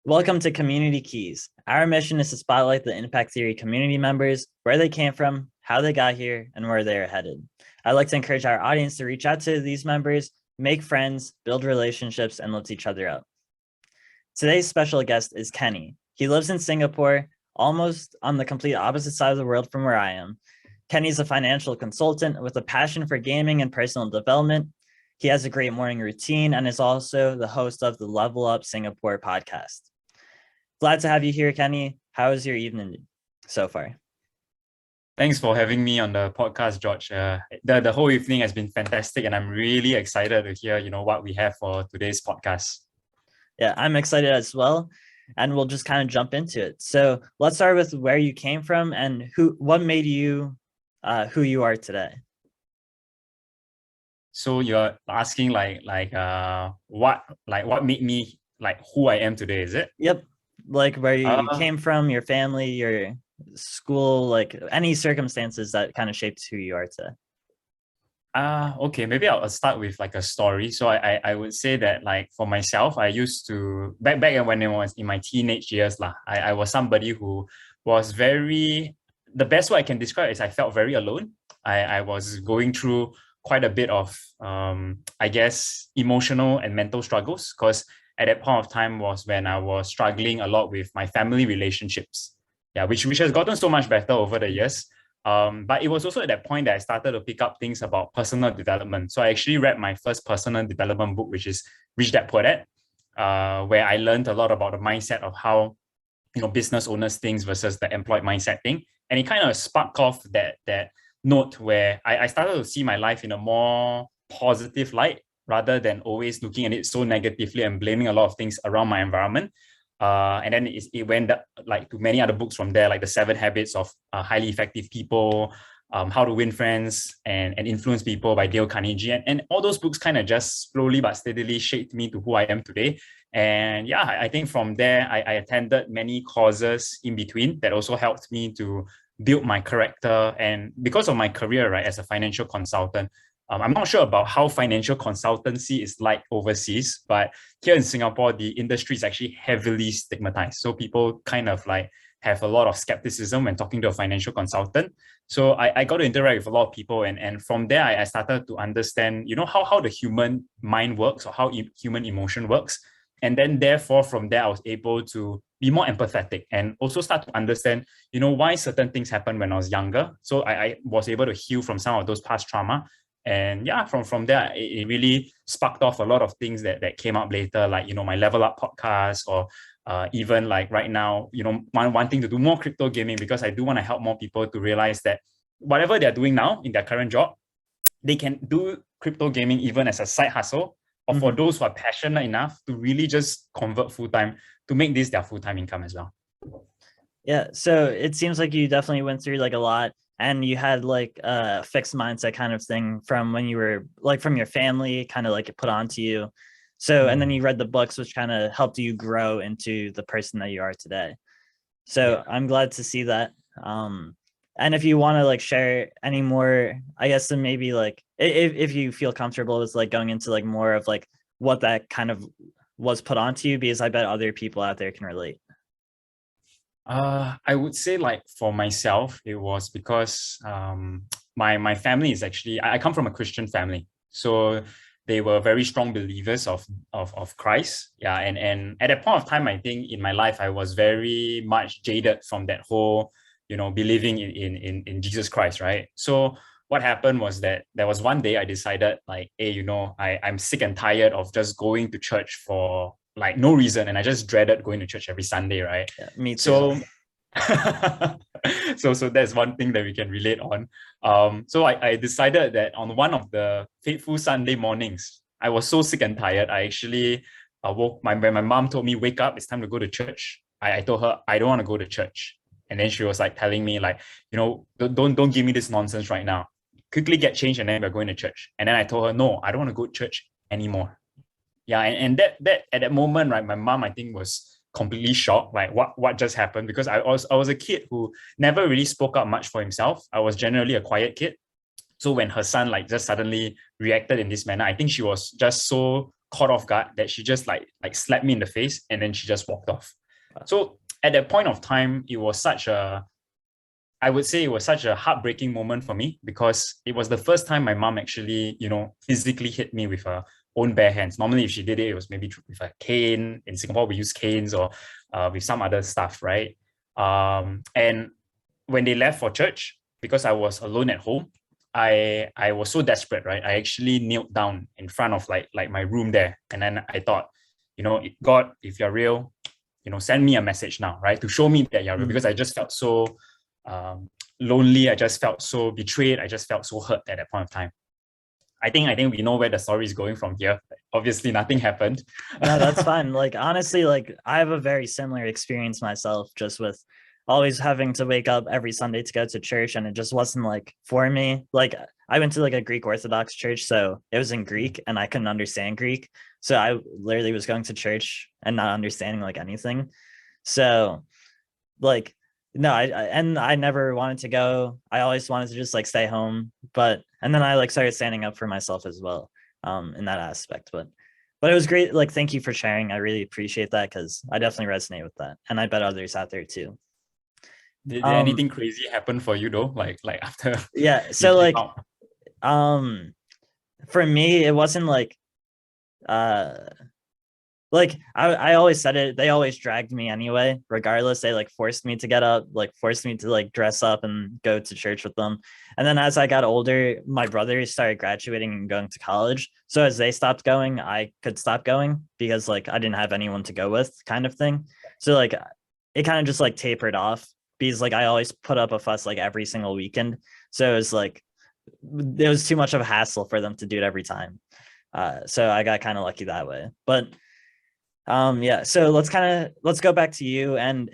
Welcome to Community Keys. Our mission is to spotlight the Impact Theory community members, where they came from, how they got here, and where they are headed. I'd like to encourage our audience to reach out to these members, make friends, build relationships, and lift each other up. Today's special guest is Kenny. He lives in Singapore, almost on the complete opposite side of the world from where I am. Kenny's a financial consultant with a passion for gaming and personal development. He has a great morning routine and is also the host of the Level Up Singapore podcast. Glad to have you here, Kenny. How is your evening so far? Thanks for having me on the podcast, George. The whole evening has been fantastic, and I'm really excited to hear what we have for today's podcast. Yeah, I'm excited as well, and we'll just kind of jump into it. So let's start with where you came from and what made you who you are today. So you're asking what made me like who I am today, is it? Yep. Like where you came from, your family, your school, like any circumstances that kind of shaped who you are today. Okay, maybe I'll start with like a story. So I would say that like for myself, I used to back when I was in my teenage years, I was somebody who was the best way I can describe it is I felt very alone. I was going through quite a bit of I guess emotional and mental struggles, because at that point of time was when I was struggling a lot with my family relationships. Yeah, which has gotten so much better over the years. But it was also at that point that I started to pick up things about personal development. So I actually read my first personal development book, which is Rich Dad Poor Dad, where I learned a lot about the mindset of how business owners think versus the employed mindset thing. And it kind of sparked off that note where I started to see my life in a more positive light, rather than always looking at it so negatively and blaming a lot of things around my environment. And then it went like to many other books from there, like The 7 Habits of Highly Effective People, How to Win Friends and Influence People by Dale Carnegie. And all those books kind of just slowly but steadily shaped me to who I am today. And yeah, I think from there, I attended many courses in between that also helped me to build my character. And because of my career, right, as a financial consultant, I'm not sure about how financial consultancy is like overseas, but here in Singapore, the industry is actually heavily stigmatized. So people kind of like have a lot of skepticism when talking to a financial consultant. So I got to interact with a lot of people. And from there, I started to understand, how the human mind works, or how human emotion works. And then therefore, from there, I was able to be more empathetic and also start to understand, why certain things happened when I was younger. So I was able to heal from some of those past trauma. And yeah, from there, it really sparked off a lot of things that came up later, like, my Level Up podcast, or even like right now, wanting to do more crypto gaming, because I do want to help more people to realize that whatever they're doing now in their current job, they can do crypto gaming even as a side hustle, or for those who are passionate enough to really just convert full-time to make this their full-time income as well. Yeah, so it seems like you definitely went through like a lot, and you had like a fixed mindset kind of thing from when you were like from your family, kind of like put onto you. So, and then you read the books, which kind of helped you grow into the person that you are today. So yeah. I'm glad to see that. And if you want to like share any more, I guess, then maybe like if you feel comfortable with like going into like more of like what that kind of was put onto you, because I bet other people out there can relate. I would say like for myself, it was because my family is actually, I come from a Christian family. So they were very strong believers of Christ. Yeah. And at that point of time, I think in my life, I was very much jaded from that whole, believing in Jesus Christ, right? So what happened was that there was one day I decided like, hey, I'm sick and tired of just going to church for like no reason, and I just dreaded going to church every Sunday, right? Yeah, me too. So so that's one thing that we can relate on. So I decided that on one of the fateful Sunday mornings, I was so sick and tired. I actually woke when my mom told me, wake up, it's time to go to church. I told her I don't want to go to church. And then she was like telling me like, don't give me this nonsense right now. Quickly get changed and then we're going to church. And then I told her, no, I don't want to go to church anymore. Yeah, and that at that moment, right, my mom, I think, was completely shocked, like what just happened, because I was a kid who never really spoke up much for himself. I was generally a quiet kid. So when her son like just suddenly reacted in this manner, I think she was just so caught off guard that she just like slapped me in the face and then she just walked off. Wow. So at that point of time, I would say it was such a heartbreaking moment for me because it was the first time my mom actually, physically hit me with her own bare hands. Normally, if she did it, it was maybe with a cane. In Singapore, we use canes or with some other stuff, right? And when they left for church, because I was alone at home, I was so desperate, right? I actually knelt down in front of like my room there, and then I thought, God, if you're real, send me a message now, right? To show me that you're real, because I just felt so lonely. I just felt so betrayed. I just felt so hurt at that point of time. I think we know where the story is going from here. Obviously, nothing happened. No, that's fine. Like, honestly, like I have a very similar experience myself, just with always having to wake up every Sunday to go to church, and it just wasn't like for me. Like, I went to like a Greek Orthodox church, so it was in Greek and I couldn't understand Greek. So I literally was going to church and not understanding like anything. So like, no, I never wanted to go. I always wanted to just like stay home. And then I like started standing up for myself as well, in that aspect. But it was great. Like, thank you for sharing. I really appreciate that, because I definitely resonate with that. And I bet others out there too. Did anything crazy happen for you though? Like after Yeah. So like, for me, it wasn't like I always said it, they always dragged me anyway, regardless. They like forced me to get up, like forced me to like dress up and go to church with them. And then as I got older, my brothers started graduating and going to college. So as they stopped going, I could stop going, because like I didn't have anyone to go with, kind of thing. So like it kind of just like tapered off, because like I always put up a fuss like every single weekend. So it was like, it was too much of a hassle for them to do it every time. So I got kind of lucky that way. But yeah, so let's go back to you. And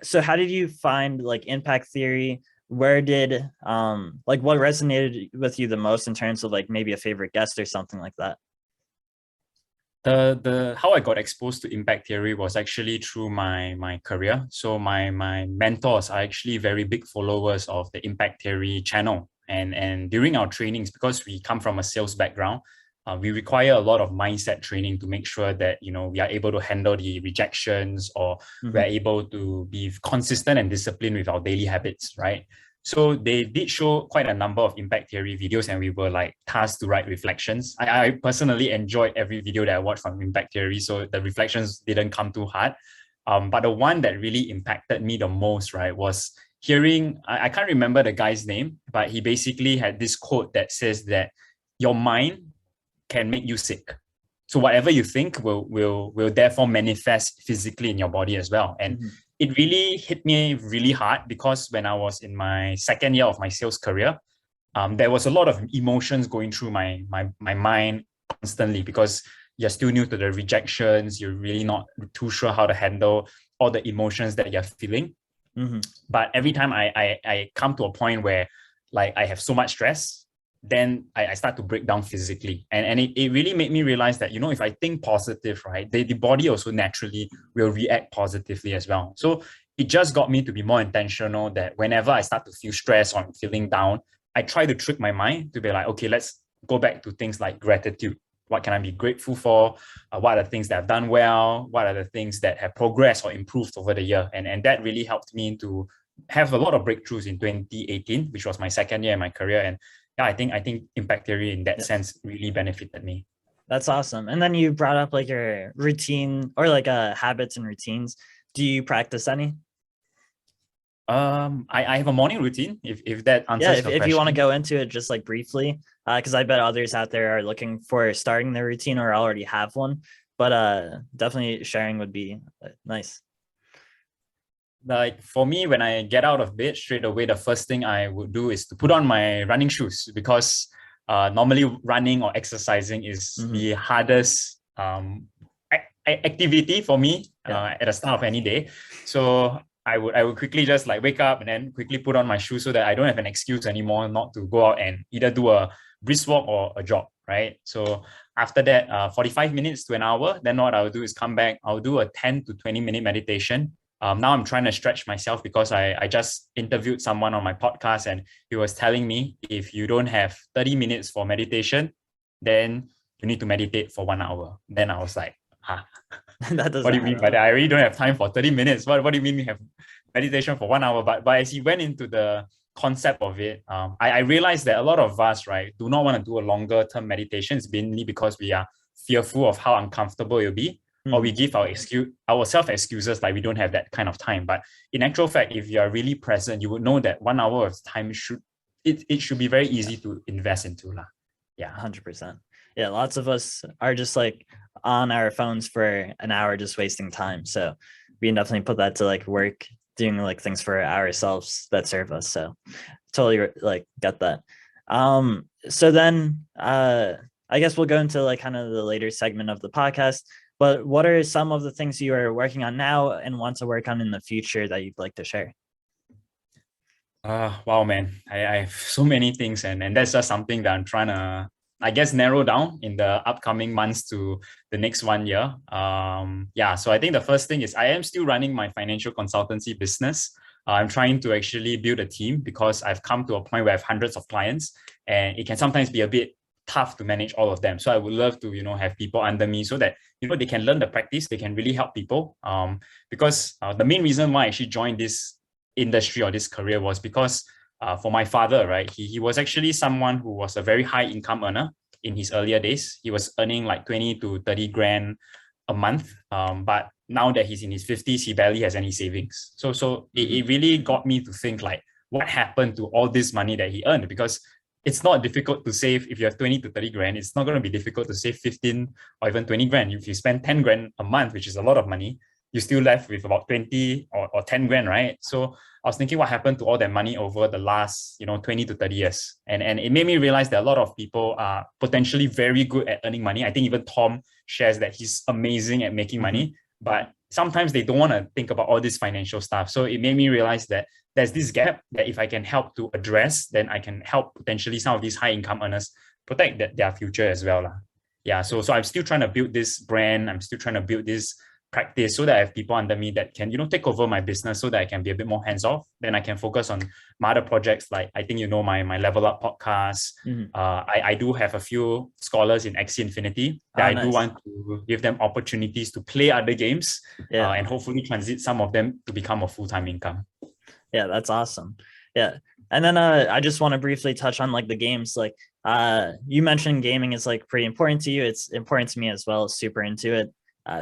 so how did you find like impact theory? Where did like what resonated with you the most in terms of like maybe a favorite guest or something like that? The how I got exposed to impact theory was actually through my career. So my mentors are actually very big followers of the impact theory channel. And during our trainings, because we come from a sales background, we require a lot of mindset training to make sure that we are able to handle the rejections, or we're able to be consistent and disciplined with our daily habits, right? So they did show quite a number of impact theory videos, and we were like tasked to write reflections. I personally enjoyed every video that I watched from impact theory, so the reflections didn't come too hard. But the one that really impacted me the most, right, was hearing, I can't remember the guy's name, but he basically had this quote that says that your mind can make you sick. So whatever you think will therefore manifest physically in your body as well. And it really hit me really hard, because when I was in my second year of my sales career, there was a lot of emotions going through my mind constantly, because you're still new to the rejections. You're really not too sure how to handle all the emotions that you're feeling. But every time I come to a point where like I have so much stress, then I start to break down physically. And it really made me realize that, if I think positive, right, the body also naturally will react positively as well. So it just got me to be more intentional, that whenever I start to feel stressed or I'm feeling down, I try to trick my mind to be like, okay, let's go back to things like gratitude. What can I be grateful for? What are the things that I've done well? What are the things that have progressed or improved over the year? And that really helped me to have a lot of breakthroughs in 2018, which was my second year in my career. And yeah, I think impact theory in that sense really benefited me. That's awesome. And then you brought up like your routine, or like habits and routines. Do you practice any? I have a morning routine, if that answers Yeah, your question. if you want to go into it just like briefly, because I bet others out there are looking for starting their routine or already have one. But definitely sharing would be nice. Like for me, when I get out of bed, straight away, the first thing I would do is to put on my running shoes, because normally running or exercising is the hardest activity for me at the start of any day. So I would quickly just like wake up and then quickly put on my shoes, so that I don't have an excuse anymore not to go out and either do a brisk walk or a jog, right? So after that, 45 minutes to an hour, then what I'll do is come back. I'll do a 10 to 20-minute meditation. Now I'm trying to stretch myself, because I just interviewed someone on my podcast, and he was telling me, if you don't have 30 minutes for meditation, then you need to meditate for 1 hour. Then I was like, That what do doesn't you mean add by up. that? I really don't have time for 30 minutes. What do you mean we have meditation for 1 hour? But as he went into the concept of it, I realized that a lot of us, right, do not want to do a longer term meditation. It's mainly because we are fearful of how uncomfortable it'll be, or we give ourselves excuses like we don't have that kind of time. But in actual fact, if you are really present, you would know that 1 hour of time it should be very easy to invest into lah. Yeah, 100%. Yeah, lots of us are just like on our phones for an hour, just wasting time. So we can definitely put that to like work, doing like things for ourselves that serve us. So totally like get that. So then I guess we'll go into like kind of the later segment of the podcast. But what are some of the things you are working on now and want to work on in the future that you'd like to share? Wow, man. I have so many things, and that's just something that I'm trying to, I guess, narrow down in the upcoming months to the next 1 year. Yeah, so I think the first thing is I am still running my financial consultancy business. I'm trying to actually build a team because I've come to a point where I have hundreds of clients, and it can sometimes be a bit tough to manage all of them. So I would love to, have people under me so that, they can learn the practice, they can really help people. Because the main reason why I actually joined this industry or this career was because for my father, right, he was actually someone who was a very high income earner in his earlier days. He was earning like 20 to 30 grand a month. But now that he's in his 50s, he barely has any savings. So it really got me to think like, what happened to all this money that he earned? Because it's not difficult to save if you have 20 to 30 grand. It's not going to be difficult to save 15 or even 20 grand. If you spend 10 grand a month, which is a lot of money, you're still left with about 20 or 10 grand, right? So I was thinking what happened to all that money over the last, 20 to 30 years. And it made me realize that a lot of people are potentially very good at earning money. I think even Tom shares that he's amazing at making money, but sometimes they don't want to think about all this financial stuff. So it made me realize that there's this gap that if I can help to address, then I can help potentially some of these high income earners protect their future as well. Yeah, so I'm still trying to build this brand. I'm still trying to build this practice so that I have people under me that can, take over my business so that I can be a bit more hands-off. Then I can focus on my other projects. Like I think, my Level Up podcast. I do have a few scholars in Axie Infinity that I do want to give them opportunities to play other games and hopefully transit some of them to become a full-time income. Yeah, that's awesome. Yeah. And then I just want to briefly touch on like the games. Like you mentioned gaming is like pretty important to you. It's important to me as well. Super into it.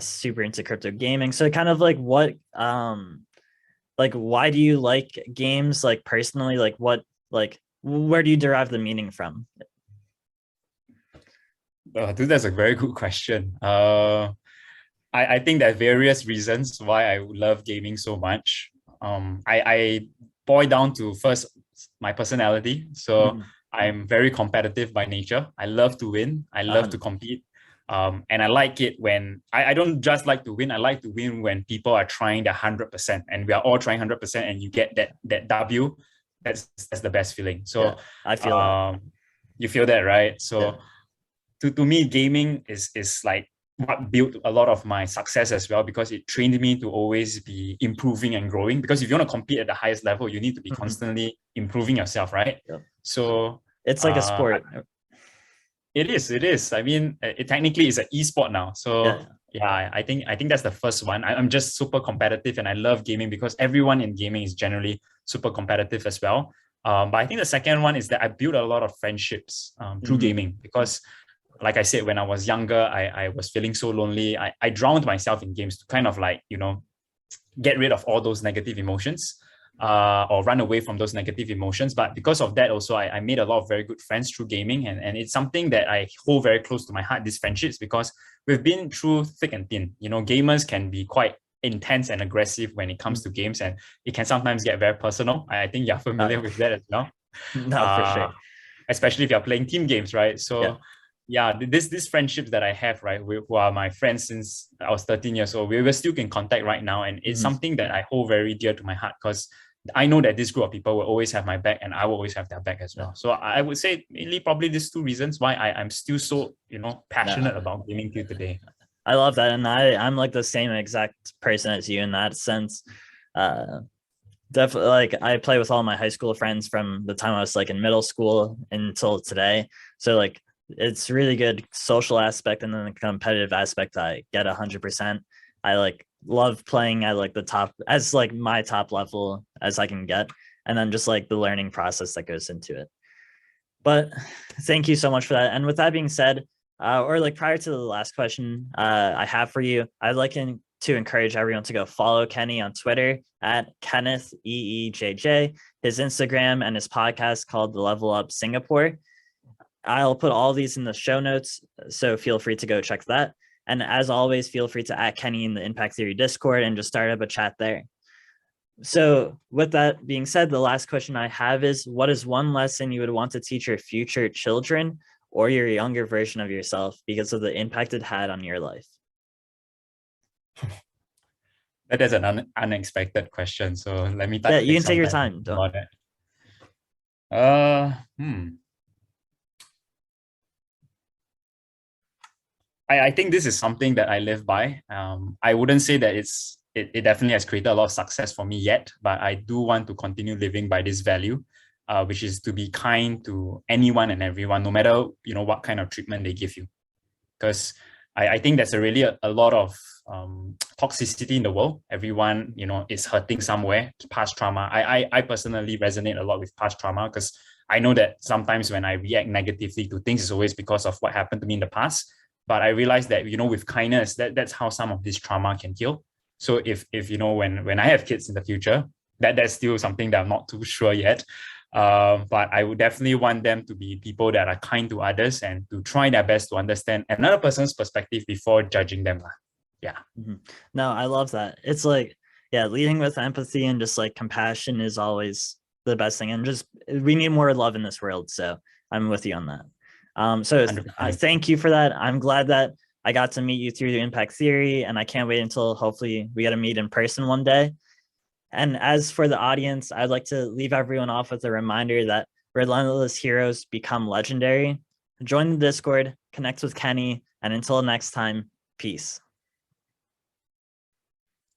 Super into crypto gaming. So kind of like what like why do you like games like personally? Like what where do you derive the meaning from? Dude, that's a very good question. I think there are various reasons why I love gaming so much. I boil down to first my personality. So I'm very competitive by nature. I love to win. I love to compete. And I like it when I don't just like to win. I like to win when people are trying their 100% and we are all trying 100% and you get that W. That's the best feeling. So I feel that. You feel that, right? So to me, gaming is like what built a lot of my success as well, because it trained me to always be improving and growing. Because if you want to compete at the highest level, you need to be constantly improving yourself, right? So it's like a sport. It is. I mean, it technically is an e-sport now. So yeah, I think that's the first one. I'm just super competitive and I love gaming because everyone in gaming is generally super competitive as well. But I think the second one is that I built a lot of friendships through gaming because, like I said, when I was younger, I was feeling so lonely. I drowned myself in games to kind of like, get rid of all those negative emotions. Or run away from those negative emotions. But because of that, also, I made a lot of very good friends through gaming. And it's something that I hold very close to my heart, these friendships, because we've been through thick and thin. Gamers can be quite intense and aggressive when it comes to games, and it can sometimes get very personal. I think you're familiar with that as well. No, for sure. Especially if you're playing team games, right? So yeah, these friendships that I have, right, who are my friends since I was 13 years old, we're still in contact right now. And it's something that I hold very dear to my heart because I know that this group of people will always have my back and I will always have their back as well. So I would say mainly probably these two reasons why I'm still so, passionate about gaming till today. I love that. And I'm like the same exact person as you in that sense. Definitely, like I play with all my high school friends from the time I was like in middle school until today. So like it's really good social aspect, and then the competitive aspect I get 100%. I like love playing at like the top, as like my top level as I can get, and then just like the learning process that goes into it. But thank you so much for that. And with that being said, or like prior to the last question I have for you, I'd like to encourage everyone to go follow Kenny on Twitter at Kenneth EEJJ, his Instagram, and his podcast called The Level Up Singapore. I'll put all these in the show notes, so feel free to go check that. And as always, feel free to at Kenny in the Impact Theory Discord and just start up a chat there. So with that being said, the last question I have is, what is one lesson you would want to teach your future children or your younger version of yourself because of the impact it had on your life? That is an unexpected question. So let me Yeah, you can take your time. About it. I think this is something that I live by. I wouldn't say that it definitely has created a lot of success for me yet, but I do want to continue living by this value, which is to be kind to anyone and everyone, no matter what kind of treatment they give you. Because I think there's a lot of toxicity in the world. Everyone is hurting somewhere, past trauma. I personally resonate a lot with past trauma, because I know that sometimes when I react negatively to things, it's always because of what happened to me in the past. But I realized that with kindness, that's how some of this trauma can heal. So if when I have kids in the future, that's still something that I'm not too sure yet. But I would definitely want them to be people that are kind to others and to try their best to understand another person's perspective before judging them. Yeah. Mm-hmm. No, I love that. It's like, yeah, leading with empathy and just like compassion is always the best thing. And just, we need more love in this world. So I'm with you on that. So I thank you for that. I'm glad that I got to meet you through the Impact Theory, and I can't wait until hopefully we get to meet in person one day. And as for the audience, I'd like to leave everyone off with a reminder that relentless heroes become legendary. Join the Discord, connect with Kenny, and until next time, peace.